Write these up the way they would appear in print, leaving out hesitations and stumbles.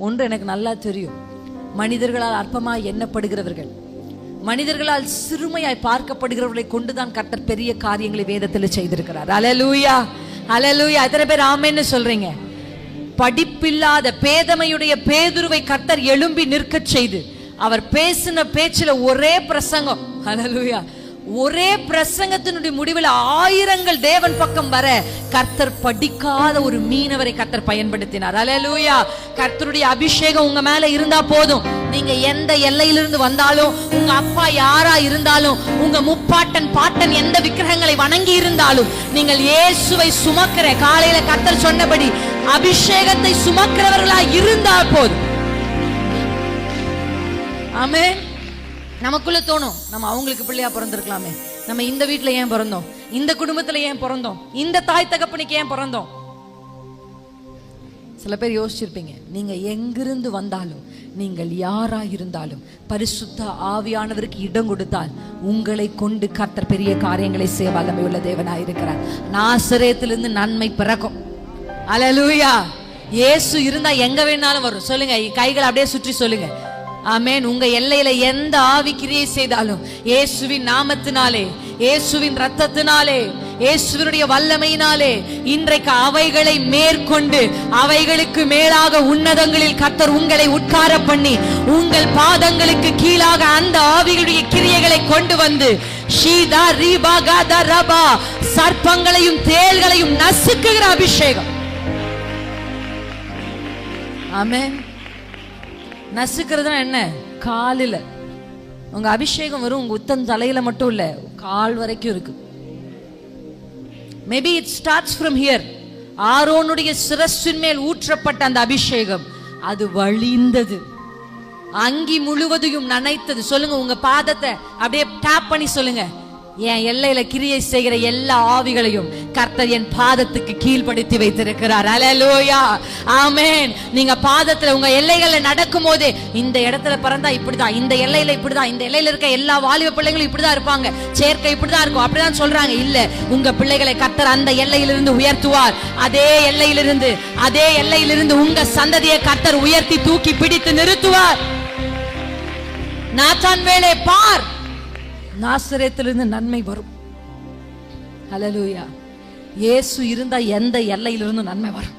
ஒன்று எனக்கு நல்லா தெரியும், மனிதர்களால் அற்பமாய் எண்ணப்படுகிறவர்கள், மனிதர்களால் சிறுமையாய் பார்க்கப்படுகிறவர்களை கொண்டுதான் கர்த்தர் பெரிய காரியங்களை வேதத்தில் செய்திருக்கிறார். அல்லேலூயா, அல்லேலூயா. எத்தனை பேர் ஆமென்னு சொல்றீங்க? படிப்பில்லாத பேதமையுடைய பேதுருவை கர்த்தர் எழும்பி நிற்க செய்து அவர் பேசின பேச்சில ஒரே பிரசங்கம், அல்லேலூயா, ஒரே பிரசங்கத்தினுடைய முடிவில் ஆயிரங்கள் தேவன் பக்கம் வர கர்த்தர் படிக்காத ஒரு மீனவரை கர்த்தர் பயன்படுத்தினார். அல்லேலூயா. கர்த்தருடைய அபிஷேகம் உங்க மேல இருந்தா போதும். நீங்க எந்த எல்லையிலிருந்து வந்தாலும், உங்க அப்பா யாரா இருந்தாலும், உங்க முப்பாட்டன் பாட்டன் எந்த விக்கிரகங்களை வணங்கி இருந்தாலும், நீங்கள் இயேசுவை சுமக்கிற, காலையில கர்த்தர் சொன்னபடி அபிஷேகத்தை சுமக்கிறவர்களா இருந்தால் போதும். ஆமென். நமக்குள்ள தோணும், நம்ம அவங்களுக்கு பிள்ளையா பிறந்திருக்கலாமே, நம்ம இந்த வீட்டுல ஏன் பிறந்தோம், இந்த குடும்பத்துல ஏன் பிறந்தோம், இந்த தாய் தகப்பனுக்கு ஏன் பிறந்தோம். சில பேர் யோசிச்சிருப்பீங்க, நீங்க எங்கிருந்து வந்தாலும், நீங்கள் யாரா இருந்தாலும், பரிசுத்த ஆவியானவருக்கு இடம் கொடுத்தால் உங்களை கொண்டு கர்த்தர் பெரிய காரியங்களை செய்ய வல்லமை உள்ள தேவனாய் இருக்கிறார். நாசரேத்திலிருந்து நன்மை பிறக்கும். அல்லேலூயா. இயேசு இருந்தா எங்க வேணாலும் வரும். சொல்லுங்க, கைகளை அப்படியே சுற்றி சொல்லுங்க, ஆமென். உங்க எல்லையில எந்த ஆவி கிரியை செய்தாலும் இயேசுவின் நாமத்தினாலே, இயேசுவின் ரத்தத்தினாலே, இயேசுவினுடைய வல்லமையினாலே இன்றைக்கு அவைகளை மேற்கொண்டு அவைகளுக்கு மேலாக உன்னதங்களில் கர்த்தர் உங்களை உட்கார பண்ணி உங்கள் பாதங்களுக்கு கீழாக அந்த ஆவிகளுடைய கிரியைகளை கொண்டு வந்து ஷீதா ரீபா காதா ரபா சர்ப்பங்களையும் தேள்களையும் நசுக்குகிற அபிஷேகம். ஆமென். நசுக்கிறதுனா என்ன? காலில் உங்க அபிஷேகம் வரும். உங்க உத்தம் தலையில மட்டும் இல்ல, கால் வரைக்கும் இருக்கு. Maybe it starts from here. ஆரோனுடைய சிரசின் மேல் ஊற்றப்பட்ட அந்த அபிஷேகம் அது வழிந்தது, அங்கி முழுவதையும் நனைத்தது. சொல்லுங்க, உங்க பாதத்தை அப்படியே டேப் பண்ணி சொல்லுங்க, என் எல்லையில கிரியை செய்கிற எல்லா ஆவிகளையும் கர்த்தர் என் பாதத்துக்கு கீழ்படுத்தி வைத்திருக்கிறார். அல்லேலூயா, ஆமென். நீங்க பாதத்துல உங்க எல்லைகள்ல நடக்கும் போதே, இந்த இடத்துல பிறந்தா இப்படிதான், இந்த எல்லையில இப்படிதான், இந்த எல்லையில இருக்க எல்லா வாலிப பிள்ளைகளும் இப்படிதான் இருப்பாங்க, சேர்க்கை இப்படிதான் இருக்கும், அப்படிதான் சொல்றாங்க. இல்ல, உங்க பிள்ளைகளை கர்த்தர் அந்த எல்லையிலிருந்து உயர்த்துவார். அதே எல்லையிலிருந்து உங்க சந்ததியை கர்த்தர் உயர்த்தி தூக்கி பிடித்து நிறுத்துவார். நாத்தான் வேலை பார், நாசரேத்திலிருந்து நன்மை வரும். அல்லேலூயா. இயேசு இருந்தா எந்த எல்லையிலிருந்து நன்மை வரும்.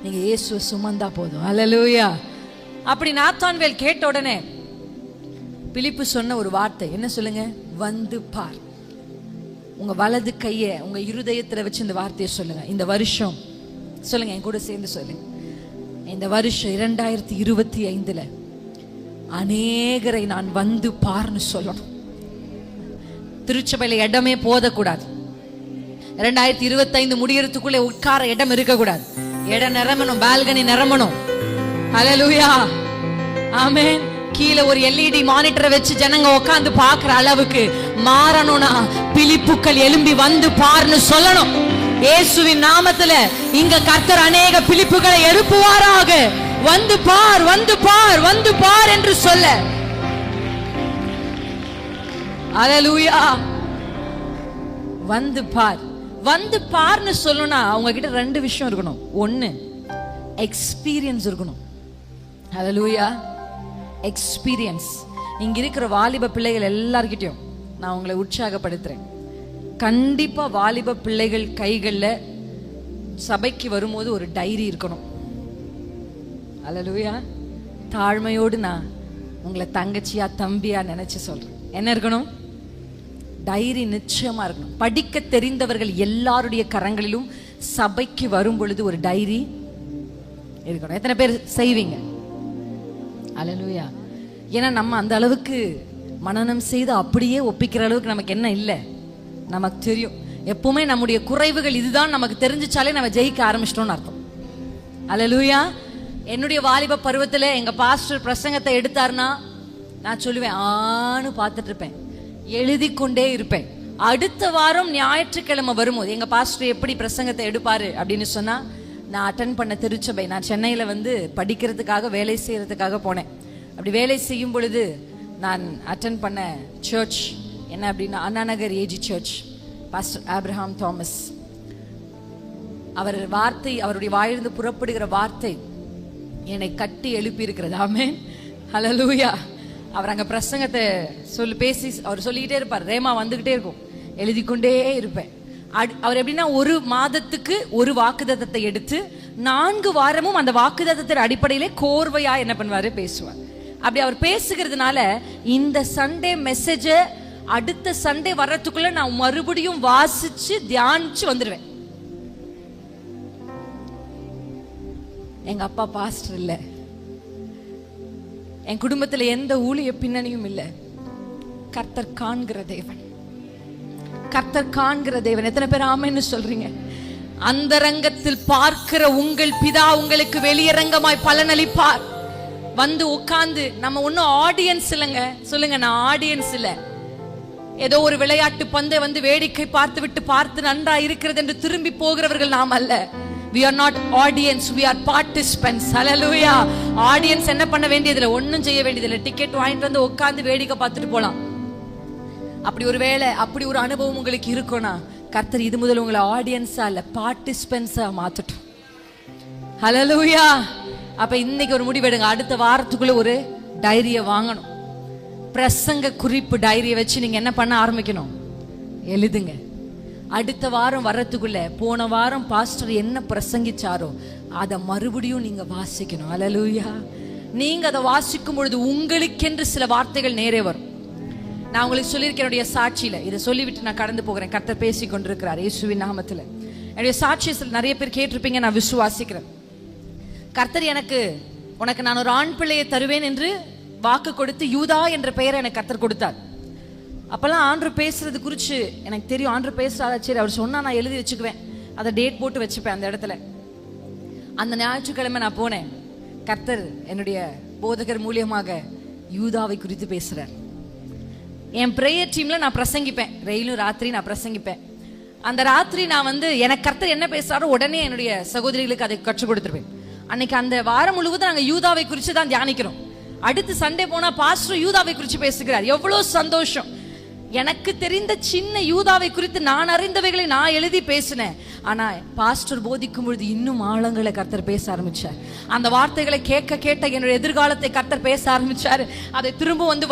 நீங்க இயேசுவை சுமந்தா போதும். அல்லேலூயா. அப்படி நாத்தான்வேல் கேட்ட உடனே பிலிப்பு சொன்ன ஒரு வார்த்தை என்ன சொல்லுங்க? வந்து பார். உங்க வலது கையை உங்க இருதயத்துல வச்சு இந்த வார்த்தையை சொல்லுங்க. இந்த வருஷம் சொல்லுங்க, என் கூட சேர்ந்து சொல்லுங்க, இந்த வருஷம் 2025 அநேகரை நான் வந்து பார்னு சொல்லணும். திருச்சபையில இடமே போதக்கூடாது. 2025 முடியறதுக்குள்ளே உட்கார இடம் இருக்கக்கூடாது. இடம் நிரம்பணும், பால்கனி நிரம்பணும். அல்லேலூயா, ஆமென். கீழே ஒரு LED மானிட்டரை வச்சு ஜனங்க உட்கார்ந்து பார்க்கிற அளவுக்கு மாறணும்னா பிலிப்புக்கள் எழும்பி வந்து பார்னு சொல்லணும். இயேசுவின் நாமத்துல இங்க கர்த்தர் அநேக பிலிப்புகளை எழுப்புவாராக. வந்து பார், வந்து பார், வந்து பார் என்று சொல்ல. அல்லேலூயா. வந்து பார், வந்து பார்னு சொல்லணும்னா அவங்க கிட்ட 2 விஷயம் இருக்கணும். ஒன்னு, எக்ஸ்பீரியன்ஸ் இருக்கணும். அல்லேலூயா, எக்ஸ்பீரியன்ஸ். இங்க இருக்கிற வாலிப பிள்ளைகள் எல்லார்கிட்டயும் நான் உங்களை உற்சாகப்படுத்துறேன். கண்டிப்பா வாலிப பிள்ளைகள் கைகள்ல சபைக்கு வரும்போது ஒரு டைரி இருக்கணும். அல்லேலூயா. தாழ்மையோடு நான் உங்களை தங்கச்சியா தம்பியா நினைச்சு சொல்றேன். என்ன இருக்கணும்? டைரி நிச்சயமா இருக்கணும். படிக்க தெரிந்தவர்கள் எல்லாருடைய கரங்களிலும் சபைக்கு வரும் பொழுது ஒரு டைரி இருக்கணும். எத்தனை பேர் செய்வீங்க? அல்லேலூயா. ஏன்னா நம்ம அந்த அளவுக்கு மனனம் செய்து அப்படியே ஒப்பிக்கிற அளவுக்கு நமக்கு என்ன இல்லை, நமக்கு தெரியும். எப்பவுமே நம்முடைய குறைவுகள் இதுதான் நமக்கு தெரிஞ்சிச்சாலே நம்ம ஜெயிக்க ஆரம்பிச்சிட்டோம்னு அர்த்தம். அல்லேலூயா. என்னுடைய வாலிப பருவத்துல எங்க பாஸ்டர் பிரசங்கத்தை எடுத்தாருன்னா நான் சொல்லுவேன், ஆன்னு பார்த்துட்டு இருப்பேன், எழுதி கொண்டே இருப்பேன். அடுத்த வாரம் ஞாயிற்றுக்கிழமை வரும்போது எங்க பாஸ்டர் எப்படி பிரசங்கத்தை எடுப்பாரு அப்படின்னு சொன்னா, நான் அட்டன் பண்ண திருச்சபை, நான் சென்னையில படிக்கிறதுக்காக வேலை செய்யறதுக்காக போனேன். அப்படி வேலை செய்யும் பொழுது நான் அட்டன் பண்ண சர்ச் என்ன அப்படின்னா Annanagar AG church. Pastor Abraham Thomas அவர் வார்த்தை, அவருடைய வாயிலிருந்து புறப்படுகிற வார்த்தை என்னை கட்டி எழுப்பி இருக்கிறது. ஆமென், ஹல்லேலூயா. அவர் அங்க பிரசங்கத்தை பேசி அவர் சொல்லிக்கிட்டே இருப்பார். ரேமா வந்துகிட்டே இருக்கும், எழுதி கொண்டே இருப்பேன். அவர் எப்படின்னா ஒரு மாதத்துக்கு ஒரு வாக்குத்தத்தத்தை எடுத்து 4 வாரமும் அந்த வாக்குத்தத்தத்தின் அடிப்படையிலே கோர்வையா என்ன பண்ணுவாரு, பேசுவார். அப்படி அவர் பேசுகிறதுனால இந்த சண்டே மெசேஜ அடுத்த சண்டே வர்றதுக்குள்ள நான் மறுபடியும் வாசிச்சு தியானிச்சு வந்துடுவேன். எங்க அப்பா பாஸ்டர் இல்ல, என் குடும்பத்துல எந்த ஊழிய பின்னணியும் இல்லை. கர்த்தர் காண்கிற தேவன், கர்த்தர் காண்கிற தேவன். எத்தனை பேர் ஆமென்னு சொல்றீங்க? அந்தரங்கத்தில் பார்க்கிற உங்கள் பிதா உங்களுக்கு வெளியரங்கமாய் பலனளிப்பார். வந்து உட்கார்ந்து, நம்ம ஒன்னும் ஆடியன்ஸ் இல்லைங்க. சொல்லுங்க, நான் ஆடியன்ஸ் இல்ல. ஏதோ ஒரு விளையாட்டு பந்தை வந்து வேடிக்கை பார்த்து நன்றா இருக்கிறது என்று திரும்பி போகிறவர்கள் நாம் அல்ல. We are not audience, we are participants. Hallelujah. Audience என்ன பண்ண வேண்டியதில்லை, ஒன்னும் செய்ய வேண்டியதில்லை. டிக்கெட் வாங்கிட்டு வந்து உட்கார்ந்து வேடிக்கை பார்த்துட்டு போலாம். அப்படி ஒரு வேளை, அப்படி ஒரு அனுபவம் உங்களுக்கு இருக்கும்னா, கர்த்தர் இது முதல் உங்களை ஆடியன்ஸா இல்ல பார்ட்டிசிபென்ட்ஸா மாத்தட்டும். ஹல்லேலூயா. அப்ப இன்னைக்கு ஒரு முடிவெடுங்க. அடுத்த வாரத்துக்குள்ள ஒரு டைரியை வாங்கணும். பிரசங்க குறிப்பு டைரியை வச்சு நீங்க என்ன பண்ண ஆரம்பிக்கணும், எழுதுங்க. அடுத்த வாரம் வர்றதுக்குள்ள போன வாரம் பாஸ்டர் என்ன பிரசங்கிச்சாரோ அதை மறுபடியும் நீங்க வாசிக்கணும். ஹல்லேலூயா. நீங்க அதை வாசிக்கும் பொழுது உங்களுக்கென்று சில வார்த்தைகள் நேரே வரும். நான் உங்களுக்கு சொல்லியிருக்கேன் என்னுடைய சாட்சியில, இதை சொல்லிவிட்டு நான் கடந்து போகிறேன். கர்த்தர் பேசி கொண்டிருக்கிறார் இயேசுவின் நாமத்துல. என்னுடைய சாட்சியில் நிறைய பேர் கேட்டிருப்பீங்க, நான் விசுவாசிக்கிறேன். கர்த்தர் உனக்கு நான் ஒரு ஆண் பிள்ளையை தருவேன் என்று வாக்கு கொடுத்து யூதா என்ற பெயரை எனக்கு கர்த்தர் கொடுத்தார். அப்பெல்லாம் ஆண்டவர் பேசுறது குறிச்சு எனக்கு தெரியும். ஆண்டவர் பேசுறாரு, சரி அவர் சொன்னா நான் எழுதி வச்சுக்குவேன், அதை டேட் போட்டு வச்சுப்பேன் அந்த இடத்துல. அந்த ஞாயிற்றுக்கிழமை நான் போனேன். கர்த்தர் என்னுடைய போதகர் மூலியமாக யூதாவை குறித்து பேசுறார். என் பிரேயர் டீம்ல நான் பிரசங்கிப்பேன், ரெயிலும் ராத்திரி நான் பிரசங்கிப்பேன். அந்த ராத்திரி நான் எனக்கு கர்த்தர் என்ன பேசுறாரோ உடனே என்னுடைய சகோதரிகளுக்கு அதை கற்றுக் கொடுத்துருவேன். அன்னைக்கு அந்த வாரம் முழுவதும் நாங்கள் யூதாவை குறித்து தான் தியானிக்கிறோம். அடுத்து சண்டே போனா பாஸ்டர் யூதாவை குறித்து பேசுகிறார். எவ்வளவு சந்தோஷம். எனக்கு தெரிந்த சின்ன யூதாவை குறித்து நான் அறிந்தவைகளை நான் எழுதி பேசினேன். ஆனா பாஸ்டர் போதிக்கும் பொழுது இன்னும் ஆழங்களை கர்த்தர் பேச ஆரம்பிச்சார். அந்த வார்த்தைகளை கேட்க என்னுடைய எதிர்காலத்தை கர்த்தர் பேச ஆரம்பிச்சார். அதை திரும்ப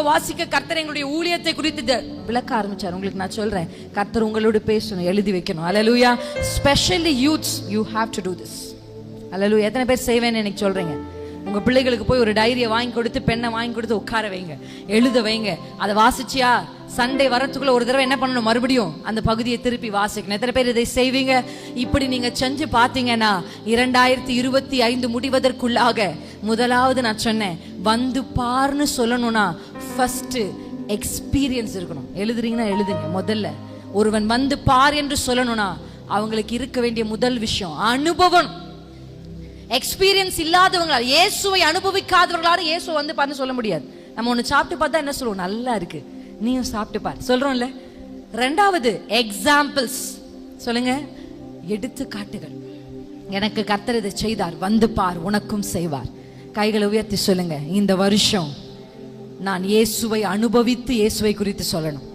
வாசிக்க கர்த்தர் எங்களுடைய ஊழியத்தை குறித்து விளக்க ஆரம்பிச்சார். உங்களுக்கு நான் சொல்றேன், கர்த்தர் உங்களோட பேசணும், எழுதி வைக்கணும். Hallelujah. Specially youths, you have to do this. Hallelujah. எத்தனை பேர் செய்வேன்னு எனக்கு சொல்றீங்க? உங்க பிள்ளைகளுக்கு போய் ஒரு டைரியை வாங்கி கொடுத்து, பெண்ணை வாங்கி கொடுத்து உட்கார வைங்க, எழுத வைங்க. அதை வாசிச்சியா சண்டே வரத்துக்குள்ள ஒரு தடவை என்ன பண்ணணும், மறுபடியும் அந்த பகுதியை திருப்பி வாசிக்கணும். எத்தனை பேர் இதை செய்வீங்க? இப்படி நீங்க செஞ்சு பாத்தீங்கன்னா 2025 முடிவதற்குள்ளாக முதலாவது நான் சொன்னேன், வந்து பார்னு சொல்லணும்னா ஃபர்ஸ்ட் எக்ஸ்பீரியன்ஸ் இருக்கணும். எழுதுறீங்கன்னா எழுதுங்க. முதல்ல ஒருவன் வந்து பார் என்று சொல்லணும்னா அவங்களுக்கு இருக்க வேண்டிய முதல் விஷயம் அனுபவம். எக்ஸ்பீரியன்ஸ் இல்லாதவங்களால, இயேசுவை அனுபவிக்காதவங்களால இயேசு வந்து பார்த்து சொல்ல முடியாது. நம்ம ஒண்ணு சாப்பிட்டு பார்த்தா என்ன சொல்லுவோம், நல்லா இருக்கு, நீயும் சாப்பிட்டு பார் சொல்றோம்ல. ரெண்டாவது எக்ஸாம்பிள்ஸ். சொல்லுங்க, எடுத்துக்காட்டுகள். எனக்கு கர்த்தர் இதை செய்தார், வந்து பார், உனக்கும் செய்வார். கைகளை உயர்த்தி சொல்லுங்க, இந்த வருஷம் நான் இயேசுவை அனுபவித்து இயேசுவை குறித்து சொல்லணும்.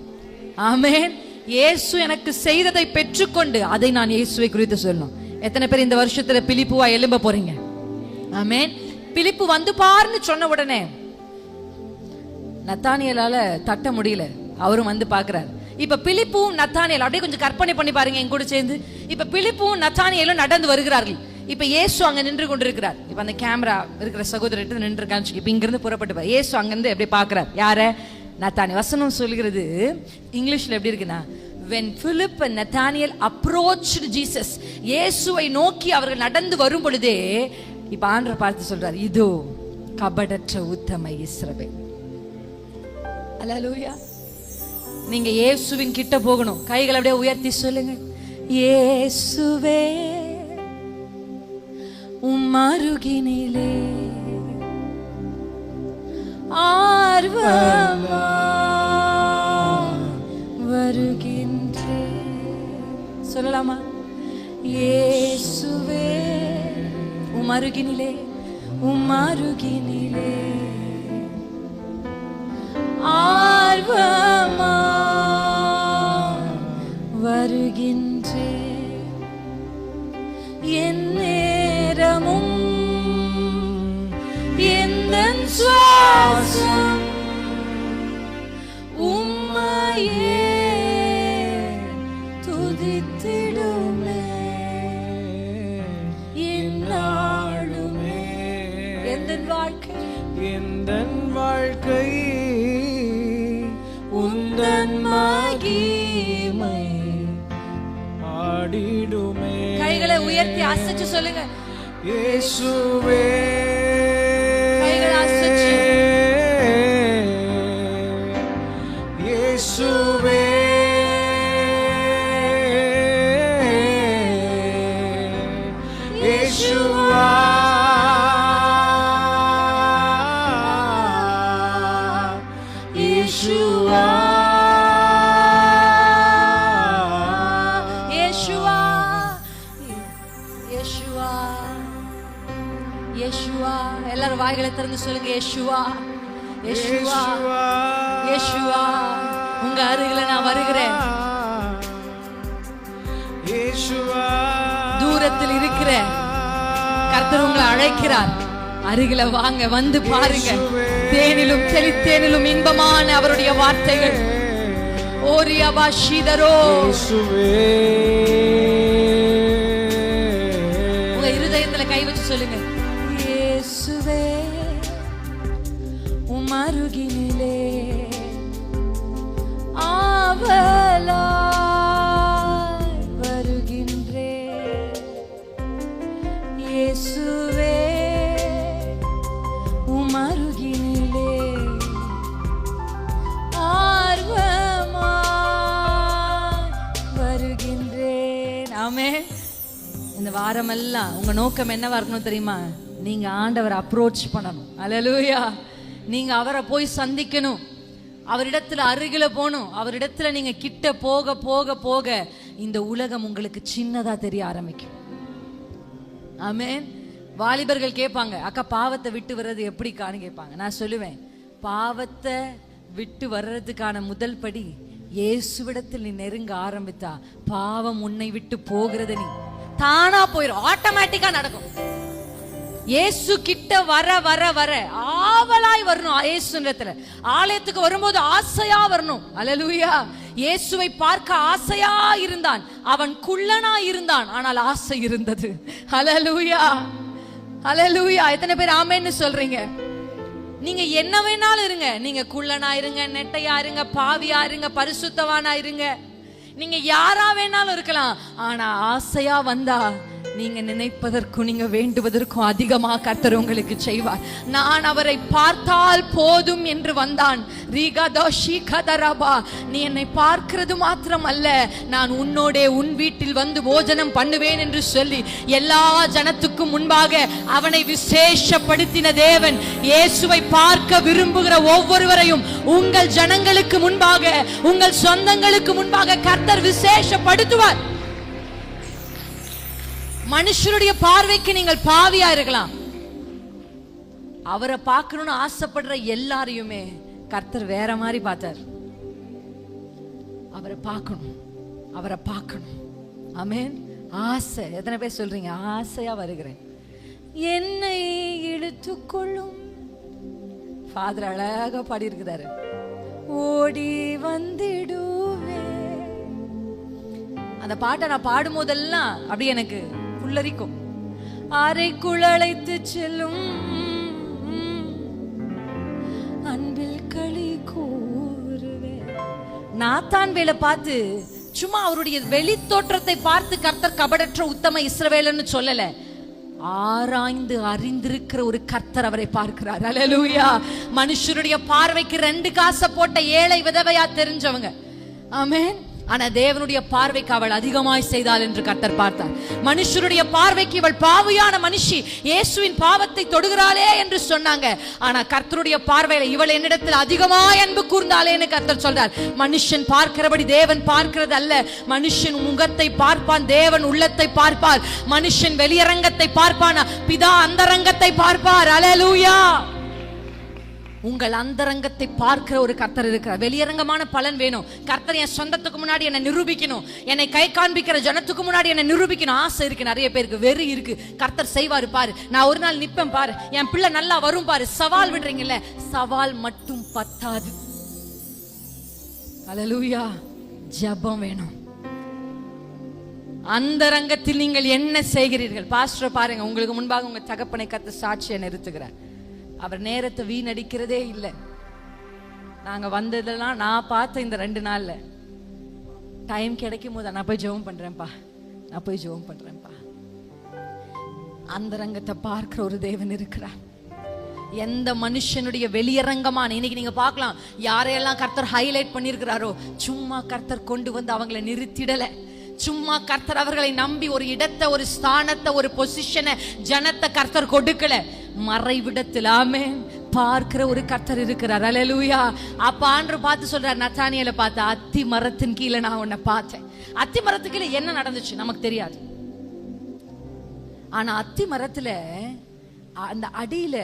ஆமென். இயேசு எனக்கு செய்ததை பெற்றுக்கொண்டு அதை நான் இயேசுவை குறித்து சொல்லணும். எத்தனை பேர் இந்த வருஷத்துல பிலிப்புவா எழும்ப போறீங்க? ஆமென். பிலிப்பு வந்து பார்னு சொன்ன உடனே நத்தானியலால தட்ட முடியல, அவரும் வந்து பாக்குறாரு. இப்ப பிலிப்பும் நத்தானியல் அப்படியே கொஞ்சம் கற்பனை பண்ணி பாருங்க என் கூட சேர்ந்து. இப்ப பிலிப்பும் நத்தானியலும் நடந்து வருகிறார்கள். இப்ப இயேசு அங்க நின்று கொண்டிருக்கிறார். இப்ப அந்த கேமரா இருக்கிற சகோதரர்கிட்ட நின்று காமிச்சு, இப்ப இங்க இருந்து புறப்பட்டு இயேசு அங்கிருந்து எப்படி பாக்குறார், யார? நத்தானியல். வசனம் சொல்கிறது இங்கிலீஷ்ல எப்படி இருக்குன்னா, when Philip and Nathaniel approached Jesus, இயேசுவை நோக்கி அவர்கள் நடந்து வரும் பொழுதே இப்ப ஆண்டவர் பார்த்து சொல்றார், இதோ கபடற்ற உத்தம இஸ்ரவேல். அல்லேலூயா. நீங்க இயேசுவின் கிட்ட போகணும். கைகளை அப்படியே உயர்த்தி சொல்லுங்க, இயேசுவே உம் அருகினிலே ஆர்வமா வருகின்றே. சொல்லலாமா? இயேசுவே உம் அருகினிலே, உம் அருகினிலே ஆர்வமா வருகின்றே. என் நேரமும் சுவாசம் உம்மையே துதித்திடுமே என்னாலுமே. எந்தன் வாழ்க்கை உந்தன் மகிமை பாடிடுமே. கைகளை உயர்த்தி அசைச்சு சொல்லுங்க, இயேசுவே. கைகளை அசைச்சு இயேசுவே, இயேசுவா, இயேசுவா, இயேசுவா, இயேசுவா, இயேசுவா. எல்லாரும் வாய்களை திறந்து சொல்லுங்க, இயேசுவா, இயேசுவா, இயேசுவா. உங்க அருகில நான் வருகிறேன். இயேசுவா, தூரத்தில் இருக்கிற கர்த்தர் உங்களை அழைக்கிறார். அருகில வாங்க, வந்து பாருங்க. தேனிலும் தெளித்தேனிலும் இன்பமான அவருடைய வார்த்தைகள். ஓரியாபா ஷீதரோ. உங்க இருதயத்துல கை வச்சு சொல்லுங்க, இயேசுவே உம் அருகினிலே ஆவலாய் வருகின்றேன். இயேசுவே உம் அருகினிலே ஆர்வமாய் வருகின்றேன். ஆமென். இந்த வாரமெல்லாம் உங்க நோக்கம் என்னவா இருக்கணும் தெரியுமா? நீங்க ஆண்டவரை அப்ரோச் பண்ணணும். அல்லேலூயா. நீங்க அவரை போய் சந்திக்கணும், அவரிடத்துல அருகில போகணும். அவரிடத்துல நீங்க கிட்ட போக போக போக இந்த உலகம் உங்களுக்கு சின்னதா தெரிய ஆரம்பிக்கும். ஆமென். வாலிபர்கள் கேட்பாங்க, அக்கா பாவத்தை விட்டு வர்றது எப்படிக்கான்னு கேட்பாங்க. நான் சொல்லுவேன், பாவத்தை விட்டு வர்றதுக்கான முதல் படி இயேசுவிடத்தில் நீ நெருங்க ஆரம்பித்தா பாவம் உன்னை விட்டு போகிறது நீ தானா போயிடும், ஆட்டோமேட்டிக்கா நடக்கும். இயேசு கிட்ட வர வர வர ஆவலாய் வரணும். இயேசுன்றதுல ஆலயத்துக்கு வரும்போது ஆசையா வரணும். அல்லேலூயா. இயேசுவை பார்க்க ஆசையா இருந்தான். அவன் குள்ளனா இருந்தான், ஆனால் ஆசை இருந்தது. அல்லேலூயா, அல்லேலூயா. எத்தனை பேர் ஆமென்னு சொல்றீங்க? நீங்க என்ன வேணாலும் இருங்க. நீங்க குள்ளனா இருங்க, நெட்டையா இருங்க, பாவியா இருங்க, பரிசுத்தவானா இருங்க, நீங்க யாரா வேணாலும் இருக்கலாம். ஆனா ஆசையா வந்தா நீங்க நினைப்பதற்கும் நீங்க வேண்டுவதற்கும் அதிகமாக கர்த்தர் உங்களுக்கு செய்வார். நான் அவரை பார்த்தால் போதும் என்று வந்தான். நீ என்னை பார்க்கிறது மாத்திரம் அல்ல, நான் உன்னோட உன் வீட்டில் வந்து போஜனம் பண்ணுவேன் என்று சொல்லி எல்லா ஜனத்துக்கும் முன்பாக அவனை விசேஷப்படுத்தின தேவன் இயேசுவை பார்க்க விரும்புகிற ஒவ்வொருவரையும் உங்கள் ஜனங்களுக்கு முன்பாக, உங்கள் சொந்தங்களுக்கு முன்பாக கர்த்தர் விசேஷப்படுத்துவார். மனுஷருடைய பார்வைக்கு நீங்கள் பாவியா இருக்கலாம். அவரை பார்க்கணும்னு ஆசைப்படுற எல்லாரையுமே கர்த்தர் வேற மாதிரி பார்த்தார். அவரை பார்க்கணும், அவரை பார்க்கணும். ஆமென். ஆசை. எத்தனை பேர் சொல்றீங்க, ஆசையா வருகிறேன், என்னை இழுத்துக்கொள்ளும். ஃபாதர் அழகா பாடி இருக்கிறாரு, ஓடி வந்திடுவே. அந்த பாட்டை நான் பாடும் போதெல்லாம் அப்படி எனக்கு புல்லரிக்கும். அறைக்குள் அழைத்து செல்லும் அன்பில் களி கூறுவேன். நாத்தான் வேலை பார்த்து சும்மா அவருடைய வெளி தோற்றத்தை பார்த்து கர்த்தர் கபடற்ற உத்தம இஸ்ரவேலன்னு சொல்லல, ஆராய்ந்து அறிந்திருக்கிற ஒரு கர்த்தர் அவரை பார்க்கிறார். அல்லேலூயா. மனுஷருடைய பார்வைக்கு 2 காசை போட்ட ஏழை விதவையா தெரிஞ்சவங்க. ஆமென். ஆனா தேவனுடைய பார்வைக்கு அவள் அதிகமாய் செய்தாள் என்று கர்த்தர் பார்த்தார். மனுஷருடைய பார்வைக்கு இவள் பாவியான மனுஷி, இயேசுவின் பாவத்தை தொடுகிறாளே என்று சொன்னாங்க. ஆனா கர்த்தருடைய பார்வையில இவள் என்னிடத்தில் அதிகமாய் அன்பு கூர்ந்தாளேன்னு கர்த்தர் சொல்றார். மனுஷன் பார்க்கிறபடி தேவன் பார்க்கிறது அல்ல. மனுஷன் முகத்தை பார்ப்பான், தேவன் உள்ளத்தை பார்ப்பார். மனுஷன் வெளியரங்கத்தை பார்ப்பான், பிதா அந்தரங்கத்தை பார்ப்பார். அல்லேலூயா. உங்கள் அந்தரங்கத்தை பார்க்கிற ஒரு கர்த்தர் இருக்கிறார். வெளியரங்கமான பலன் வேணும். கர்த்தர் என் சொந்தத்துக்கு முன்னாடி என்னை நிரூபிக்கணும், என்னை கை காண்பிக்கிற ஜனத்துக்கு முன்னாடி என்னை நிரூபிக்கணும் ஆசை இருக்கு. நிறைய பேருக்கு வெறி இருக்கு. கர்த்தர் செய்வாரு பாரு, நான் ஒரு நாள் நிப்பேன் பாரு, என் பிள்ளை நல்லா வரும் பாரு. சவால் விடுறீங்கல்ல, சவால் மட்டும் பத்தாது. அல்லேலூயா. ஜெபம் வேணும். அந்தரங்கத்தில் நீங்கள் என்ன செய்கிறீர்கள்? பாஸ்டர் பாருங்க, உங்களுக்கு முன்பாக உங்க தகப்பனை கர்த்தர் சாட்சியை நிறுத்துகிறார். அவர் நேரத்தை வீணடிக்கிறதே இல்லை. நாங்க வந்ததெல்லாம் நான் பார்த்த இந்த 2 நாள்ல டைம் கிடைக்கும் போது நான் போய் ஜெபம் பண்றேன்ப்பா, நான் போய் ஜெபம் பண்றேன்ப்பா. அந்தரங்கத்தை பார்க்கிற ஒரு தேவன் இருக்கிறார். எந்த மனுஷனுடைய வெளியரங்கமான, இன்னைக்கு நீங்க பார்க்கலாம் யாரையெல்லாம் கர்த்தர் ஹைலைட் பண்ணியிருக்கிறாரோ, சும்மா கர்த்தர் கொண்டு வந்து அவங்களை நிறுத்திடல. சும்மா கர்த்தர் அவர்களை நம்பி ஒரு இடத்தை, ஒரு ஸ்தானத்தை, ஒரு பொசிஷனை, ஜனத்தை கர்த்தர் கொடுக்கல. மறைவிடத்தில் ஆமென் பார்க்கிற ஒரு கர்த்தர் இருக்கிறார். அல்லேலூயா. அப்ப ஆண்டவர் பார்த்து சொல்றார் நத்தானியேலை பார்த்து, அத்தி மரத்தின் கீழே நான் உன்னை பார்த்தேன். அத்தி மரத்துக்கு கீழே என்ன நடந்துச்சு நமக்கு தெரியாது. ஆனா அத்தி மரத்துல அந்த அடியில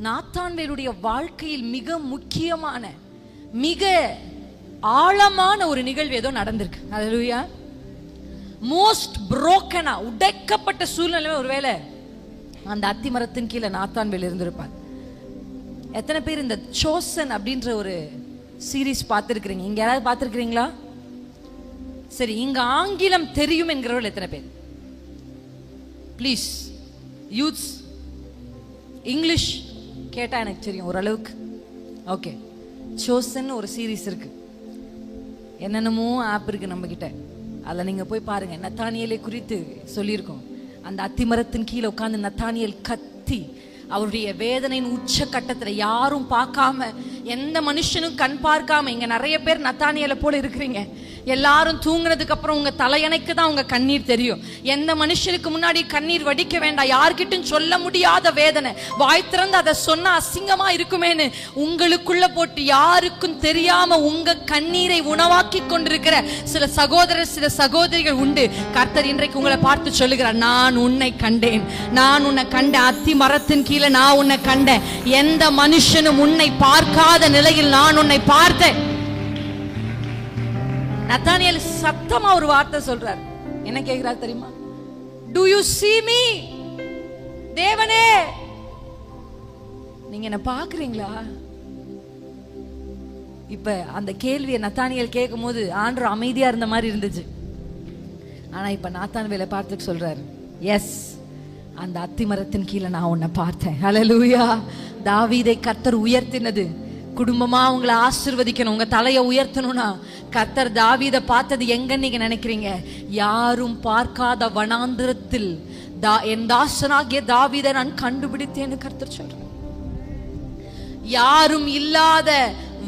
நாத்தான்வேலுடைய வாழ்க்கையில் மிக முக்கியமான, மிக ஆழமான ஒரு நிகழ்வு ஏதோ நடந்திருக்கு. அல்லேலூயா. மோஸ்ட் புரோக்கனா, உடைக்கப்பட்ட சூழ்நிலை ஒருவேளை அந்த அத்தி மரத்தின் கீழே நாத்தான்வேல் இருந்திருப்பார். எத்தனை பேர் இந்த சோசன் அப்படின்ற ஒரு சீரீஸ் பார்த்திருக்கிறீங்க? இங்க யாராவது பார்த்திருக்கிறீங்களா? சரி, இங்க ஆங்கிலம் தெரியும் என்கிறவர்கள் எத்தனை பேர்? ப்ளீஸ் யூத்ஸ், இங்கிலீஷ் கேட்டா எனக்கு தெரியும் ஓரளவுக்கு. ஓகே, சோசன் ஒரு சீரீஸ் இருக்கு. என்னென்னமோ ஆப் இருக்கு நம்ம கிட்ட. அதில் நீங்க போய் பாருங்க. நத்தானியேலை குறித்து சொல்லியிருக்கோம். அந்த அத்திமரத்தின் கீழே உட்கார்ந்து நத்தானியேல் கத்தி, அவருடைய வேதனையின் உச்ச கட்டத்துல யாரும் பார்க்காம, எந்த மனுஷனும் கண் பார்க்காம. இங்க நிறைய பேர் நத்தானியேலை போல இருக்கிறீங்க. எல்லாரும் தூங்குனதுக்கு அப்புறம் உங்க தலையணைக்கு தான் உங்க கண்ணீர் தெரியும். எந்த மனுஷனுக்கு முன்னாடி கண்ணீர் வடிக்க வேண்டாம். யார்கிட்டும் சொல்ல முடியாத வேதனை, வாய் திறந்து அதை சொன்னா அசிங்கமா இருக்குமேன்னு உங்களுக்குள்ள போட்டு யாருக்கும் தெரியாம உங்க கண்ணீரை உணவாக்கி கொண்டிருக்கிற சில சகோதரர், சில சகோதரிகள் உண்டு. கர்த்தர் இன்றைக்கு உங்களை பார்த்து சொல்லுகிறார், நான் உன்னை கண்டேன், நான் உன்னை கண்டேன். அத்தி மரத்தின் கீழே நான் உன்னை கண்டேன். எந்த மனுஷனும் உன்னை பார்க்காத நிலையில் நான் உன்னை பார்த்தேன். நத்தானியேல் சத்தமா ஒரு வார்த்தை சொல்றார். என்ன கேக்குறார் தெரியுமா? Do you see me? தேவனே, நீங்க என்ன பாக்குறீங்களா? இப்ப அந்த கேள்வியை நத்தானியேல் கேட்கும் போது ஆண்டவர் அமைதியா இருந்த மாதிரி இருந்துச்சு. ஆனா இப்ப நாத்தான்வேலை பார்த்து சொல்றாரு, எஸ், அந்த அத்திமரத்தின் கீழே நான் உன்னை பார்த்தேன். ஹல்லேலூயா. தாவீதை கர்த்தர் உயர்த்தினது குடும்பமா உங்களை ஆசீர்வதிக்கணும், உங்க தலையை உயர்த்தணும்னா கர்த்தர் தாவீதை பார்த்தது எங்க நீங்க நினைக்கிறீங்க? யாரும் பார்க்காத வனாந்திரத்தில் என் தாசனாகிய தாவீதை நான் கண்டுபிடித்தேன்னு கர்த்தர் சொல்றேன். யாரும் இல்லாத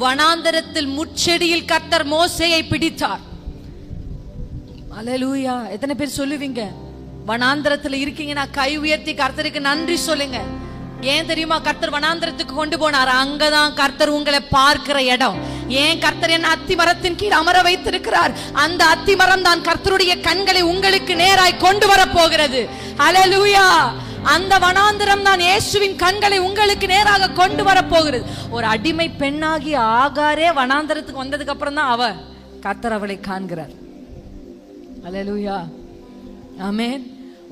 வனாந்திரத்தில் முட்செடியில் கர்த்தர் மோசேயை பிடித்தார். அல்லேலூயா. எத்தனை பேர் சொல்லுவீங்க வனாந்திரத்துல இருக்கீங்கன்னா கை உயர்த்தி கர்த்தருக்கு நன்றி சொல்லுங்க. ஏன் தெரியுமா கர்த்தர் வனாந்திரத்துக்கு கொண்டு போனார்? அங்கதான் கர்த்தர் உங்களை பார்க்கிற இடம். ஏன் கர்த்தர் என்ன அத்தி மரத்தின் கீழ் அமர வைத்திருக்கிறார்? அந்த அத்தி மரம் தான் கர்த்தருடைய கண்களை உங்களுக்கு நேராய் கொண்டு வர போகிறது. ஹல்லேலூயா. அந்த வனாந்திரம் தான் இயேசுவின் கண்களை உங்களுக்கு நேராக கொண்டு வர போகிறது. ஒரு அடிமை பெண்ணாகி ஆகாரே வனாந்திரத்துக்கு வந்ததுக்கு அப்புறம் தான் கர்த்தர் அவளை காண்கிறார். ஹல்லேலூயா. ஆமென்.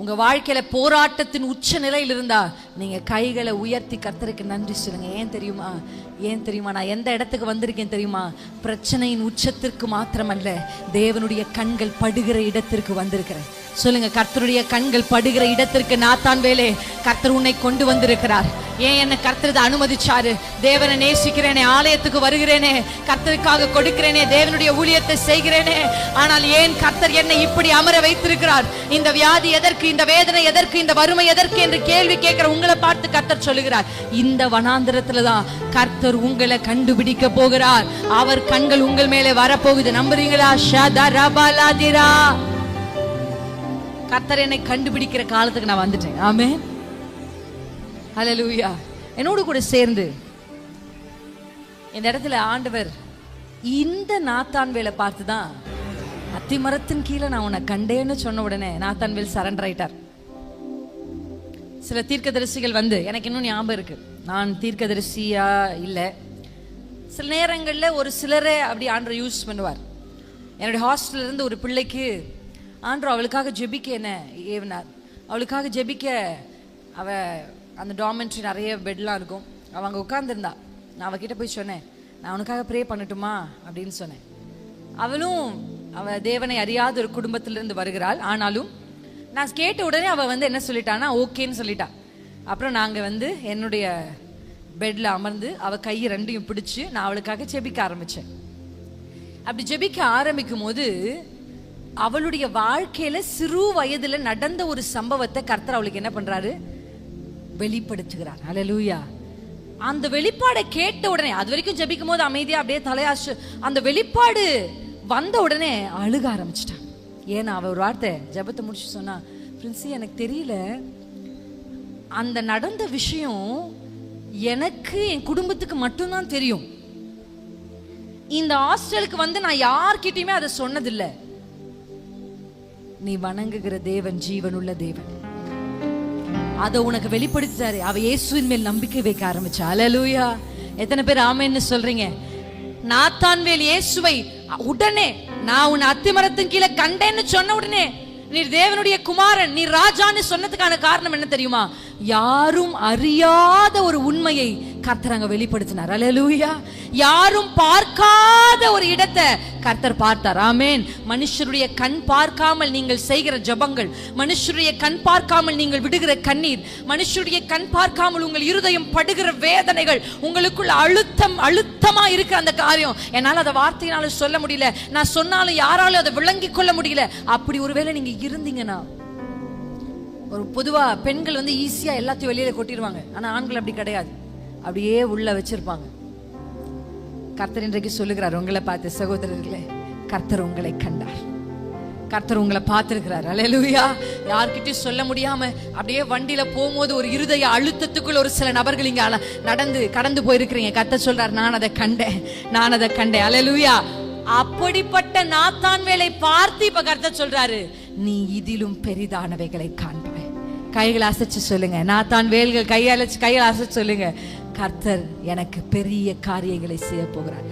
உங்க வாழ்க்கையில போராட்டத்தின் உச்ச நிலையில் இருந்தா நீங்க கைகளை உயர்த்தி கர்த்தருக்கு நன்றி சொல்லுங்க. ஏன் தெரியுமா? ஏன் தெரியுமா நான் எந்த இடத்துக்கு வந்திருக்கேன் தெரியுமா? பிரச்சனையின் உச்சத்திற்கு மாத்திரமல்ல, தேவனுடைய கண்கள் படுகிற இடத்திற்கு வந்திருக்கிறேன். சொல்லுங்க, கர்த்தருடைய கண்கள் படுகிற இடத்திற்கு நாத்தான்வேலே கர்த்தர் உன்னை கொண்டு வந்திருக்கிறார். ஏன் என்ன கர்த்தர் அனுமதிச்சாரு? தேவனை நேசிக்கிறேனே, ஆலயத்துக்கு வருகிறேனே, கர்த்தருக்காக கொடுக்கிறேனே, தேவனுடைய ஊழியத்தை செய்கிறேனே, ஆனால் ஏன் கர்த்தர் என்னை இப்படி அமர வைத்திருக்கிறார்? இந்த வியாதி எதற்கு, இந்த வேதனை எதற்கு, இந்த வறுமை எதற்கு என்று கேள்வி கேட்கிற உங்களை பார்த்து கர்த்தர் சொல்லுகிறார், இந்த வனாந்திரத்துல தான் கர்த்தர் உங்களை கண்டுபிடிக்க போகிறார். அவர் கண்கள் உங்கள் மேலே வரப்போகுது. நம்புறீங்களா? ஷதரபலதிரா. கர்த்தர் என்னை கண்டுபிடிக்கிற காலத்துக்கு நான் வந்துட்டேன். ஆமென். ஹல்லேலூயா. என்னோடு கூட சேர்ந்து இந்த இடத்துல ஆண்டவர் இந்த நாத்தான்வேலை பார்த்துதான் அத்திமரத்தின் கீழே நான் உன்னை கண்டேன்னு சொன்ன உடனே நாத்தான்வேல் சரண்டர் ஆயிட்டார். சில தீர்க்கதரிசிகள் வந்து, எனக்கு இன்னும் ஞாபகம் இருக்கு, நான் தீர்க்கதரிசியா இல்லை, சில நேரங்களில் ஒரு சிலரை அப்படி ஆண்டவர் யூஸ் பண்ணுவார். என்னுடைய ஹாஸ்டல்ல இருந்து ஒரு பிள்ளைக்கு ஆண்டவர் அவளுக்காக ஜெபிக்க என்ன ஏவினார். அவளுக்காக ஜெபிக்க அவ அந்த டார்மெண்ட்ரி நிறைய பெட்லாம் இருக்கும், அவள் அங்கே உட்காந்துருந்தா. நான் அவகிட்ட போய் சொன்னேன், நான் அவனுக்காக ப்ரே பண்ணட்டுமா அப்படின்னு சொன்னேன். அவள் தேவனை அறியாத ஒரு குடும்பத்திலிருந்து வருகிறாள். ஆனாலும் நான் கேட்ட உடனே அவள் வந்து என்ன சொல்லிட்டான்னா ஓகேன்னு சொல்லிட்டா. அப்புறம் நாங்கள் வந்து என்னுடைய பெட்டில் அமர்ந்து அவள் கையை ரெண்டையும் பிடிச்சு நான் அவளுக்காக ஜெபிக்க ஆரம்பித்தேன். அப்படி ஜெபிக்க ஆரம்பிக்கும் போது அவளுடைய வாழ்க்கையில சிறு வயதுல நடந்த ஒரு சம்பவத்தை கர்த்தர் அவளுக்கு என்ன பண்றாரு, வெளிப்படுத்துகிறார். அல்லேலூயா. அந்த வெளிப்பாடை கேட்ட உடனே, அது வரைக்கும் ஜெபிக்கும் போது அமைதியா அப்படியே தலையாச்சு, அந்த வெளிப்பாடு வந்த உடனே அழுக ஆரம்பிச்சிட்டான். ஏன்னா அவ ஒரு வார்த்தை ஜெபத்தை முடிச்சு சொன்னா, பிரின்சி எனக்கு தெரியல, அந்த நடந்த விஷயம் எனக்கு என் குடும்பத்துக்கு மட்டும்தான் தெரியும். இந்த ஹாஸ்டலுக்கு வந்து நான் யார்கிட்டயுமே அதை சொன்னதில்லை. நீ வணங்குகிற தேவன் ஜீவனுள்ள தேவன், அதை உனக்கு வெளிப்படுத்தாரு. அவ இயேசுவின் மேல் நம்பிக்கை வைக்க ஆரம்பிச்சா. அல்லேலூயா. எத்தனை பேர் ஆமென்னு சொல்றீங்க? நாத்தான்வேல் இயேசுவை உடனே, நான் உன் அத்திமரத்தின் கீழே கண்டேன்னு சொன்ன உடனே, நீ தேவனுடைய குமாரன், நீ ராஜான்னு சொன்னதுக்கான காரணம் என்ன தெரியுமா? யாரும் அறியாத ஒரு உண்மையை கர்த்தர் அங்க வெளிப்படுத்தினார். அல்லேலூயா. யாரும் பார்க்காத ஒரு இடத்தை கர்த்தர் பார்த்தார். ஆமென். மனுஷருடைய கண் பார்க்காமல் நீங்கள் செய்கிற ஜெபங்கள், மனுஷருடைய கண் பார்க்காமல் நீங்கள் விடுகிற கண்ணீர், மனுஷருடைய கண் பார்க்காமல் உங்கள் இருதயம் படுகிற வேதனைகள், உங்களுக்குள்ள அழுத்தமா இருக்கிற அந்த காரியம், என்னால் அதை வார்த்தையினால சொல்ல முடியல, நான் சொன்னாலும் யாராலும் அதை விளங்கி கொள்ள முடியல. அப்படி ஒருவேளை நீங்க இருந்தீங்கன்னா, ஒரு பொதுவா பெண்கள் வந்து ஈஸியா எல்லாத்தையும் வெளியில கொட்டிடுவாங்க, ஆனா ஆண்கள் அப்படி கிடையாது, அப்படியே உள்ள வச்சிருப்பாங்க. கர்த்தர் இன்றைக்கு சொல்லுகிறார் உங்களை பார்த்து, சகோதரர்களே, கர்த்தர் உங்களை கண்டார், கர்த்தர் உங்களை பார்த்திருக்கிறார். அல்லேலூயா. யார்கிட்டயும் சொல்ல முடியாம அப்படியே வண்டியில போகும்போது ஒரு இருதய அழுத்தத்துக்குள்ள ஒரு சில நபர்கள் இங்க கடந்து போயிருக்கிறீங்க. கர்த்தர் சொல்றார், நான் அதை கண்டேன், நான் அதை கண்டேன். அல்லேலூயா. அப்படிப்பட்ட நாத்தான்வேலை பார்த்து இப்ப கர்த்தர் சொல்றாரு, நீ இதிலும் பெரிதானவைகளை காண்பாய். கைகளை அசைச்சு சொல்லுங்க, நாத்தான்வேல்கள் கையை அசைச்சு சொல்லுங்க, கர்த்தர் எனக்கு பெரிய காரியங்களை செய்ய போகிறார்.